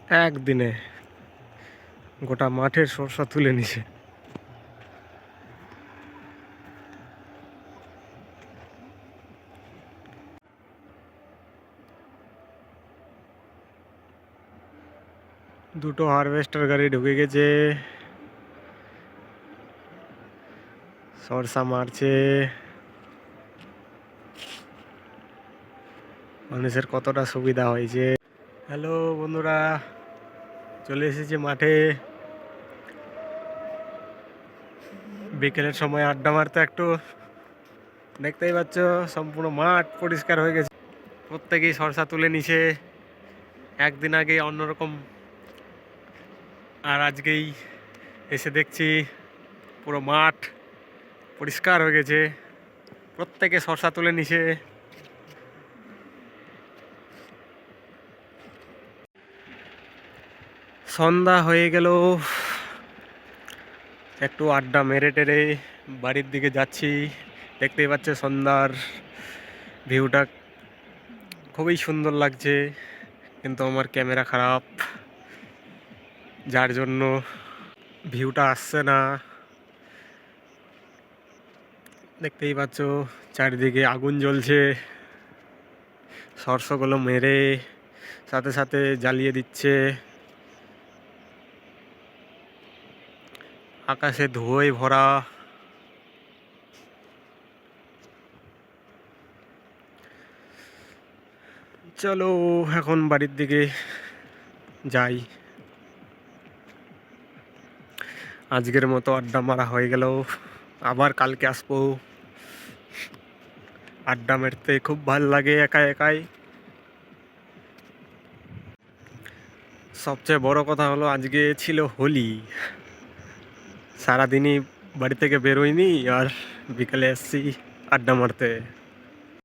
একদিনে গোটা মাঠের সরষা তুলে নিছে। দুটো হারভেস্টার গাড়ি ঢুকে গেছে, সরষা মারছে। মানুষের কতটা সুবিধা হয়েছে। হ্যালো বন্ধুরা, চলে এসেছি মাঠে। বিকেলের সময় আড্ডা মারতে একটু। দেখতেই পাচ্ছ সম্পূর্ণ মাঠ পরিষ্কার হয়ে গেছে, প্রত্যেকেই সরষা তুলে নিছে। একদিন আগে অন্যরকম, আর আজকেই এসে দেখছি পুরো মাঠ পরিষ্কার হয়ে গেছে, প্রত্যেকে সরষা তুলে নিছে। সন্ধ্যা হয়ে গেল, একটু আড্ডা মেরে টেরে বাড়ির দিকে যাচ্ছি। দেখতেই পাচ্ছে সন্ধ্যার ভিউটা খুবই সুন্দর লাগছে, কিন্তু আমার ক্যামেরা খারাপ, যার জন্য ভিউটা আসছে না। দেখতেই পাচ্ছ চারিদিকে আগুন জ্বলছে, সরষেগুলো মেরে সাথে সাথে জ্বালিয়ে দিচ্ছে। আকাশে ধোঁয়ায় ভরা। চলো এখন বাড়ির দিকে যাই। আজকের মতো আড্ডা মারা হয়ে গেল, আবার কালকে আসবো। আড্ডা মারতে খুব ভালো লাগে একা একাই। সবচেয়ে বড় কথা হলো আজকে ছিল হোলি, সারাদিনই বাড়ি থেকে বেরোয়নি, আর বিকালে এসছি আড্ডা মারতে।